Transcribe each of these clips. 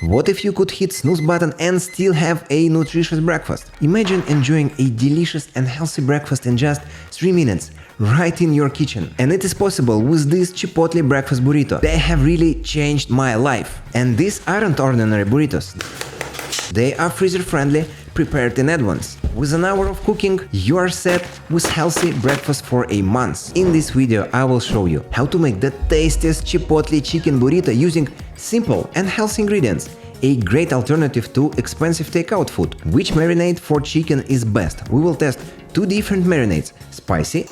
What if you could hit snooze button and still have a nutritious breakfast? Imagine enjoying a delicious and healthy breakfast in just 3 minutes, right in your kitchen. And it is possible with this Chipotle breakfast burrito. They have really changed my life. And these aren't ordinary burritos. They are freezer friendly, prepared in advance. With an hour of cooking, you are set with healthy breakfast for a month. In this video, I will show you how to make the tastiest Chipotle chicken burrito using simple and healthy ingredients. A great alternative to expensive takeout food. Which marinade for chicken is best? We will test 2 different marinades, spicy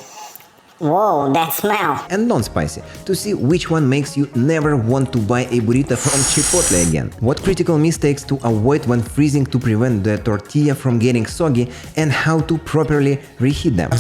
Whoa, that smell! and non-spicy, to see which one makes you never want to buy a burrito from Chipotle again. What critical mistakes to avoid when freezing to prevent the tortilla from getting soggy, and how to properly reheat them.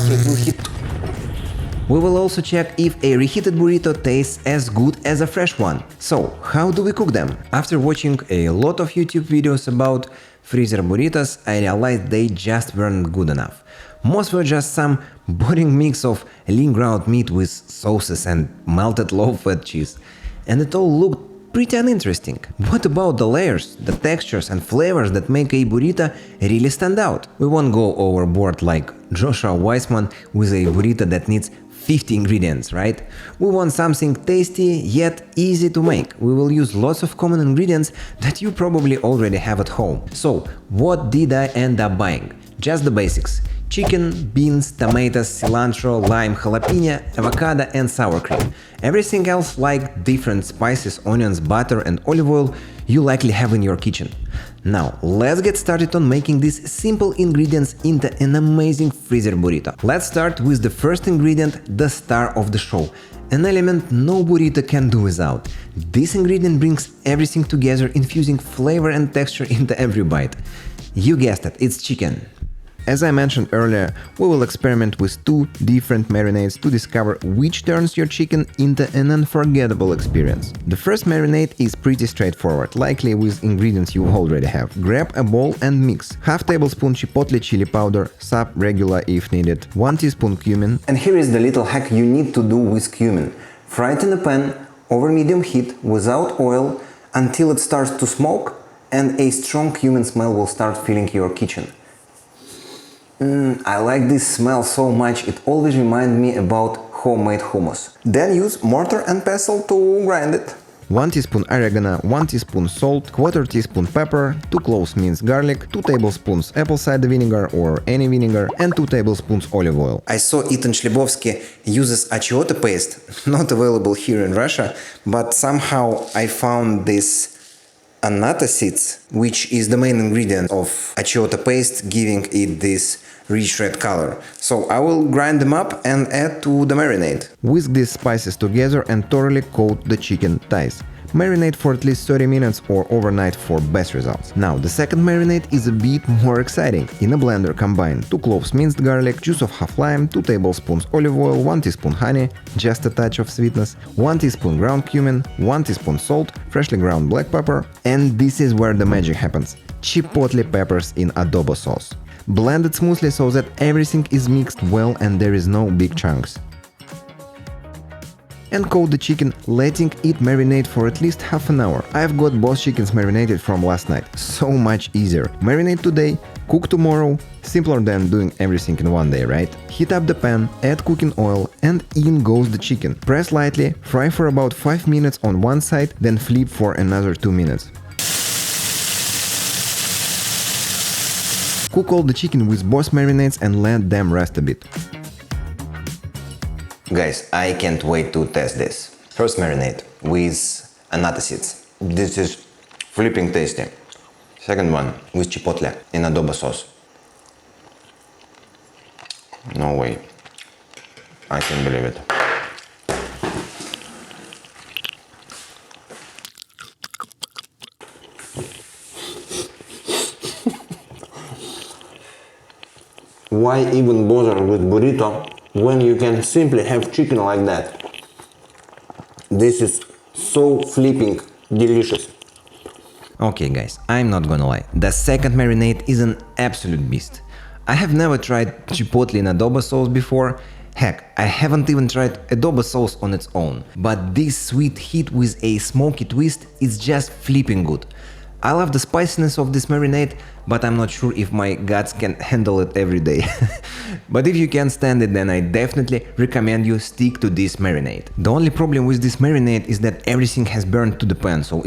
We will also check if a reheated burrito tastes as good as a fresh one. So, how do we cook them? After watching a lot of YouTube videos about freezer burritos, I realized they just weren't good enough. Most were just some boring mix of lean ground meat with sauces and melted low-fat cheese. And it all looked pretty uninteresting. What about the layers, the textures and flavors that make a burrito really stand out? We won't go overboard like Joshua Weissman with a burrito that needs 50 ingredients, right? We want something tasty yet easy to make. We will use lots of common ingredients that you probably already have at home. So, what did I end up buying? Just the basics. Chicken, beans, tomatoes, cilantro, lime, jalapeno, avocado and sour cream. Everything else like different spices, onions, butter and olive oil you likely have in your kitchen. Now, let's get started on making these simple ingredients into an amazing freezer burrito. Let's start with the first ingredient, the star of the show. An element no burrito can do without. This ingredient brings everything together, infusing flavor and texture into every bite. You guessed it, it's chicken. As I mentioned earlier, we will experiment with 2 different marinades to discover which turns your chicken into an unforgettable experience. The first marinade is pretty straightforward, likely with ingredients you already have. Grab a bowl and mix. Half tablespoon chipotle chili powder, sub regular if needed, 1 teaspoon cumin. And here is the little hack you need to do with cumin. Fry it in a pan over medium heat without oil until it starts to smoke and a strong cumin smell will start filling your kitchen. I like this smell so much, it always reminds me about homemade hummus. Then use mortar and pestle to grind it. 1 teaspoon oregano, 1 teaspoon salt, 1/4 teaspoon pepper, 2 cloves minced garlic, 2 tablespoons apple cider vinegar or any vinegar, and 2 tablespoons olive oil. I saw Ethan Shlebowski uses achiote paste, not available here in Russia, but somehow I found this annatto seeds, which is the main ingredient of achiote paste, giving it this rich red color. So I will grind them up and add to the marinade. Whisk these spices together and thoroughly coat the chicken thighs. Marinate for at least 30 minutes or overnight for best results. Now, the second marinade is a bit more exciting. In a blender combine 2 cloves minced garlic, juice of half lime, 2 tablespoons olive oil, 1 teaspoon honey, just a touch of sweetness, 1 teaspoon ground cumin, 1 teaspoon salt, freshly ground black pepper, and this is where the magic happens. Chipotle peppers in adobo sauce. Blend it smoothly so that everything is mixed well and there is no big chunks. And coat the chicken, letting it marinate for at least half an hour. I've got both chickens marinated from last night, so much easier. Marinate today, cook tomorrow, simpler than doing everything in one day, right? Heat up the pan, add cooking oil, and in goes the chicken. Press lightly, fry for about 5 minutes on one side, then flip for another 2 minutes. Cook all the chicken with both marinades and let them rest a bit. Guys, I can't wait to test this. First marinade with annatto seeds. This is flipping tasty. Second one with chipotle in adobo sauce. No way. I can't believe it. Why even bother with burrito when you can simply have chicken like that? This is so flipping delicious. Okay guys, I'm not gonna lie, the second marinade is an absolute beast. I have never tried chipotle in adobo sauce before. Heck, I haven't even tried adobo sauce on its own. But this sweet heat with a smoky twist is just flipping good. I love the spiciness of this marinade, but I'm not sure if my guts can handle it every day. But if you can stand it, then I definitely recommend you stick to this marinade. The only problem with this marinade is that everything has burned to the pan, so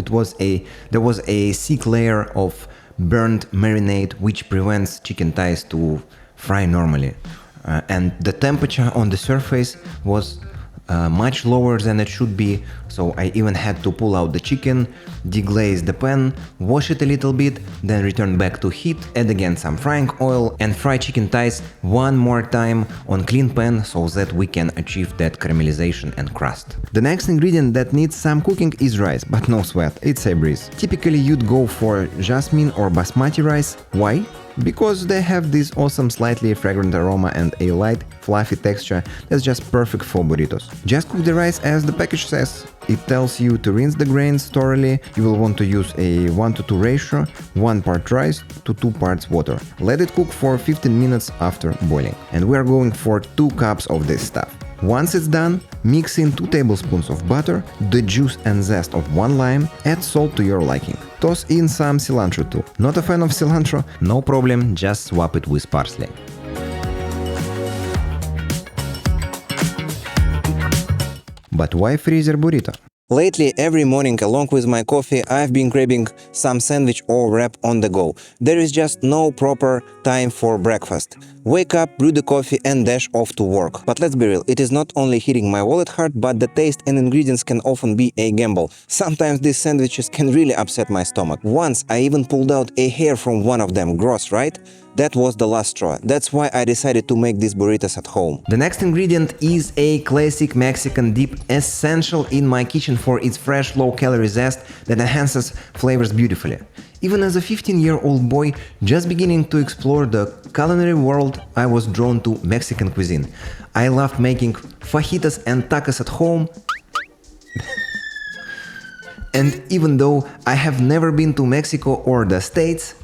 there was a thick layer of burnt marinade which prevents chicken thighs to fry normally. And the temperature on the surface was much lower than it should be, so I even had to pull out the chicken, deglaze the pan, wash it a little bit, then return back to heat, add again some frying oil and fry chicken thighs one more time on clean pan so that we can achieve that caramelization and crust. The next ingredient that needs some cooking is rice, but no sweat, it's a breeze. Typically you'd go for jasmine or basmati rice. Why? Because they have this awesome slightly fragrant aroma and a light, fluffy texture that's just perfect for burritos. Just cook the rice as the package says. It tells you to rinse the grains thoroughly. You will want to use a 1:2 ratio, 1 part rice to 2 parts water. Let it cook for 15 minutes after boiling. And we are going for 2 cups of this stuff. Once it's done, mix in 2 tablespoons of butter, the juice and zest of 1 lime, add salt to your liking. Toss in some cilantro too. Not a fan of cilantro? No problem, just swap it with parsley. But why freezer burrito? Lately, every morning along with my coffee, I've been grabbing some sandwich or wrap on the go. There is just no proper time for breakfast. Wake up, brew the coffee and dash off to work. But let's be real, it is not only hitting my wallet hard, but the taste and ingredients can often be a gamble. Sometimes these sandwiches can really upset my stomach. Once I even pulled out a hair from one of them. Gross, right? That was the last straw. That's why I decided to make these burritos at home. The next ingredient is a classic Mexican dip, essential in my kitchen for its fresh, low-calorie zest that enhances flavors beautifully. Even as a 15-year-old boy just beginning to explore the culinary world, I was drawn to Mexican cuisine. I loved making fajitas and tacos at home. And even though I have never been to Mexico or the States,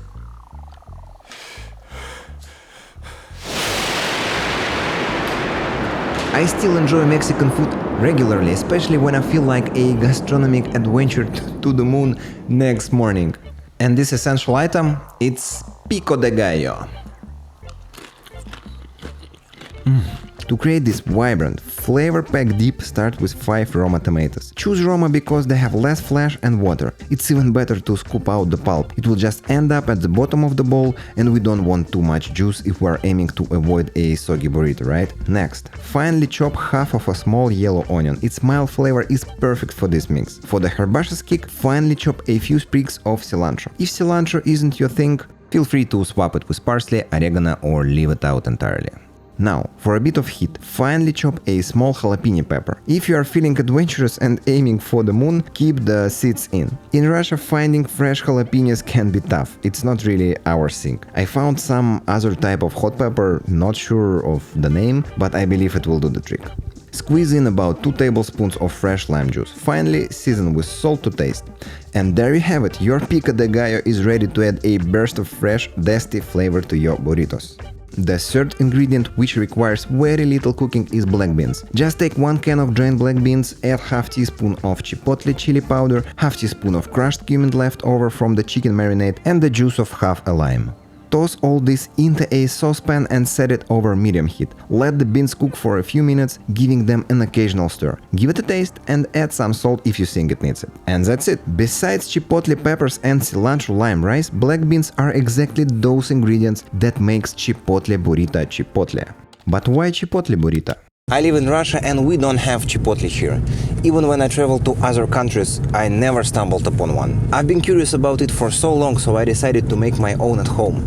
I still enjoy Mexican food regularly, especially when I feel like a gastronomic adventure to the moon next morning. And this essential item, it's pico de gallo. To create this vibrant, flavor-packed dip, start with 5 Roma tomatoes. Choose Roma because they have less flesh and water. It's even better to scoop out the pulp. It will just end up at the bottom of the bowl and we don't want too much juice if we're aiming to avoid a soggy burrito, right? Next, finely chop half of a small yellow onion. Its mild flavor is perfect for this mix. For the herbaceous kick, finely chop a few sprigs of cilantro. If cilantro isn't your thing, feel free to swap it with parsley, oregano or leave it out entirely. Now, for a bit of heat, finely chop a small jalapeno pepper. If you are feeling adventurous and aiming for the moon, keep the seeds in. In Russia, finding fresh jalapenos can be tough. It's not really our thing. I found some other type of hot pepper, not sure of the name, but I believe it will do the trick. Squeeze in about 2 tablespoons of fresh lime juice. Finally, season with salt to taste. And there you have it, your pico de gallo is ready to add a burst of fresh, zesty flavor to your burritos. The third ingredient, which requires very little cooking, is black beans. Just take 1 can of drained black beans, add half teaspoon of chipotle chili powder, half teaspoon of crushed cumin left over from the chicken marinade, and the juice of half a lime. Toss all this into a saucepan and set it over medium heat. Let the beans cook for a few minutes, giving them an occasional stir. Give it a taste and add some salt if you think it needs it. And that's it. Besides chipotle peppers and cilantro lime rice, black beans are exactly those ingredients that makes chipotle burrito chipotle. But why chipotle burrito? I live in Russia and we don't have chipotle here. Even when I travel to other countries, I never stumbled upon one. I've been curious about it for so long, so I decided to make my own at home.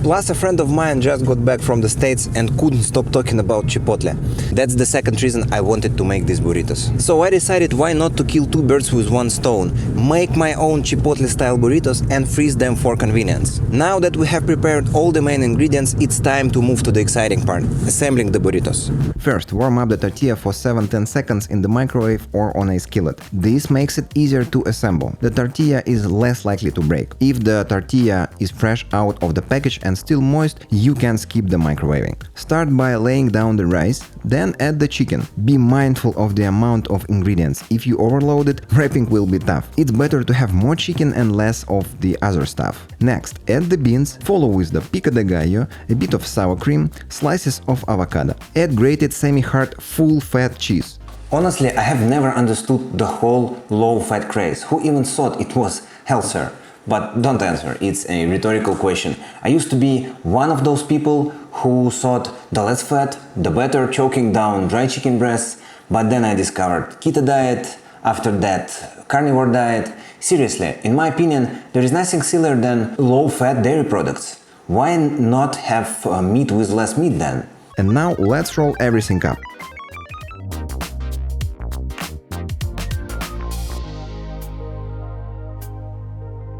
Plus, a friend of mine just got back from the States and couldn't stop talking about chipotle. That's the second reason I wanted to make these burritos. So I decided why not to kill 2 birds with 1 stone, make my own Chipotle-style burritos and freeze them for convenience. Now that we have prepared all the main ingredients, it's time to move to the exciting part, assembling the burritos. First, warm up the tortilla for 7-10 seconds in the microwave or on a skillet. This makes it easier to assemble. The tortilla is less likely to break. If the tortilla is fresh out of the package and still moist, you can skip the microwaving. Start by laying down the rice, then add the chicken. Be mindful of the amount of ingredients. If you overload it, wrapping will be tough. It's better to have more chicken and less of the other stuff. Next, add the beans, follow with the pico de gallo, a bit of sour cream, slices of avocado. Add grated semi-hard full-fat cheese. Honestly, I have never understood the whole low-fat craze. Who even thought it was healthier? But don't answer, it's a rhetorical question. I used to be one of those people who thought the less fat, the better, choking down dry chicken breasts, but then I discovered keto diet, after that carnivore diet. Seriously, in my opinion, there is nothing sillier than low-fat dairy products. Why not have meat with less meat then? And now let's roll everything up.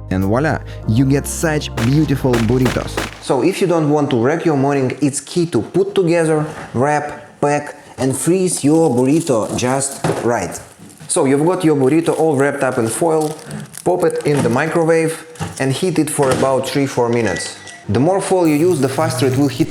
And voila, you get such beautiful burritos. So if you don't want to wreck your morning, it's key to put together, wrap, pack and freeze your burrito just right. So you've got your burrito all wrapped up in foil, pop it in the microwave and heat it for about 3-4 minutes. The more foil you use, the faster it will heat.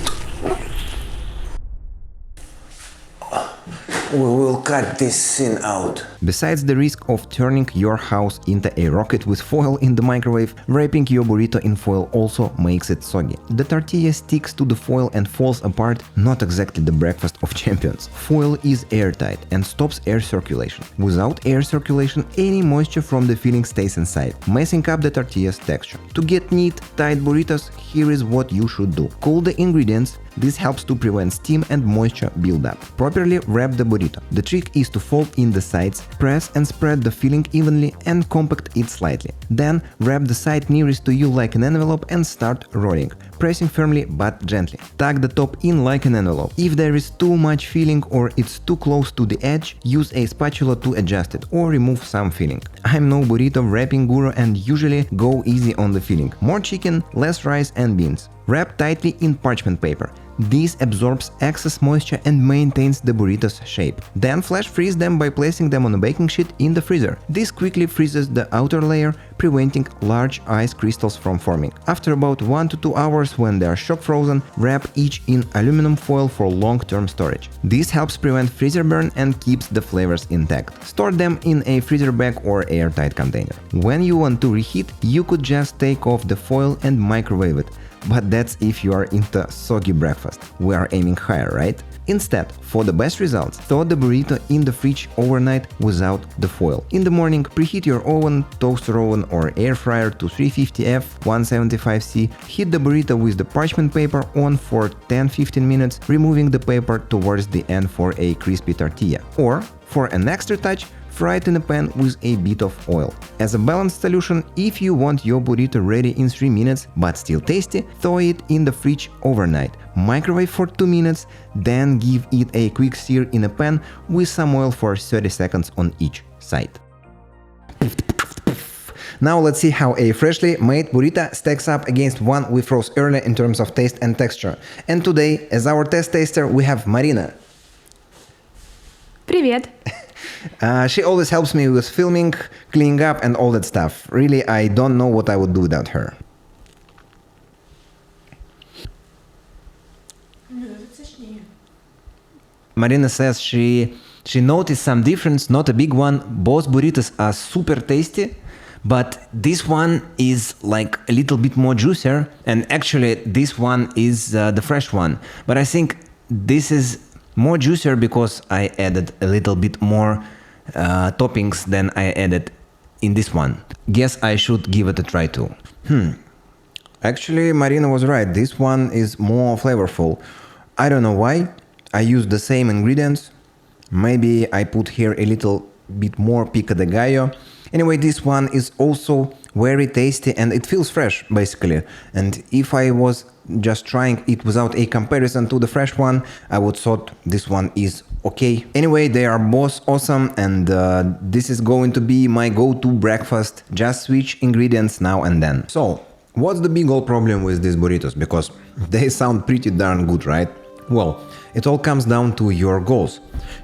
We will cut this scene out. Besides the risk of turning your house into a rocket with foil in the microwave, wrapping your burrito in foil also makes it soggy. The tortilla sticks to the foil and falls apart, not exactly the breakfast of champions. Foil is airtight and stops air circulation. Without air circulation, any moisture from the filling stays inside, messing up the tortilla's texture. To get neat, tight burritos, here is what you should do. Cool the ingredients. This helps to prevent steam and moisture buildup. Properly wrap the burrito. The trick is to fold in the sides, press and spread the filling evenly and compact it slightly. Then wrap the side nearest to you like an envelope and start rolling, pressing firmly but gently. Tuck the top in like an envelope. If there is too much filling or it's too close to the edge, use a spatula to adjust it or remove some filling. I'm no burrito wrapping guru and usually go easy on the filling. More chicken, less rice and beans. Wrap tightly in parchment paper. This absorbs excess moisture and maintains the burrito's shape. Then flash freeze them by placing them on a baking sheet in the freezer. This quickly freezes the outer layer, preventing large ice crystals from forming. After about 1 to 2 hours, when they are shock frozen, wrap each in aluminum foil for long-term storage. This helps prevent freezer burn and keeps the flavors intact. Store them in a freezer bag or airtight container. When you want to reheat, you could just take off the foil and microwave it. But that's if you are into soggy breakfast. We are aiming higher, right? Instead, for the best results, thaw the burrito in the fridge overnight without the foil. In the morning, preheat your oven, toaster oven or air fryer to 350F 175C. Heat the burrito with the parchment paper on for 10-15 minutes, removing the paper towards the end for a crispy tortilla. Or, for an extra touch, fry it in a pan with a bit of oil. As a balanced solution, if you want your burrito ready in 3 minutes but still tasty, thaw it in the fridge overnight. Microwave for 2 minutes, then give it a quick sear in a pan with some oil for 30 seconds on each side. Now let's see how a freshly made burrito stacks up against one we froze earlier in terms of taste and texture. And today, as our test taster, we have Marina. Привет! She always helps me with filming, cleaning up and all that stuff. Really, I don't know what I would do without her. Marina says she noticed some difference, not a big one. Both burritos are super tasty, but this one is like a little bit more juicier, and actually this one is the fresh one. But I think this is more juicier because I added a little bit more toppings than I added in this one. Guess I should give it a try too. Actually, Marina was right. This one is more flavorful. I don't know why. I used the same ingredients. Maybe I put here a little bit more pico de gallo. Anyway, this one is also very tasty and it feels fresh, basically. And if I was just trying it without a comparison to the fresh one, I would thought this one is okay. Anyway, they are both awesome, and this is going to be my go-to breakfast. Just switch ingredients now and then. So, what's the big old problem with these burritos? Because they sound pretty darn good, right? Well, it all comes down to your goals.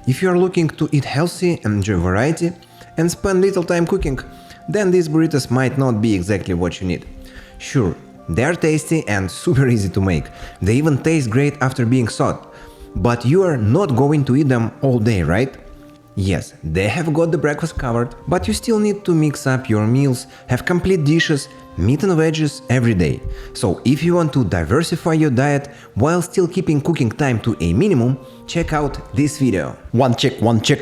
If you're looking to eat healthy, enjoy variety, and spend little time cooking, then these burritos might not be exactly what you need. Sure, They're tasty and super easy to make. They even taste great after being thawed. But you are not going to eat them all day, right? Yes, they have got the breakfast covered, but you still need to mix up your meals, have complete dishes, meat and veggies every day. So if you want to diversify your diet while still keeping cooking time to a minimum, check out this video. One check, one check.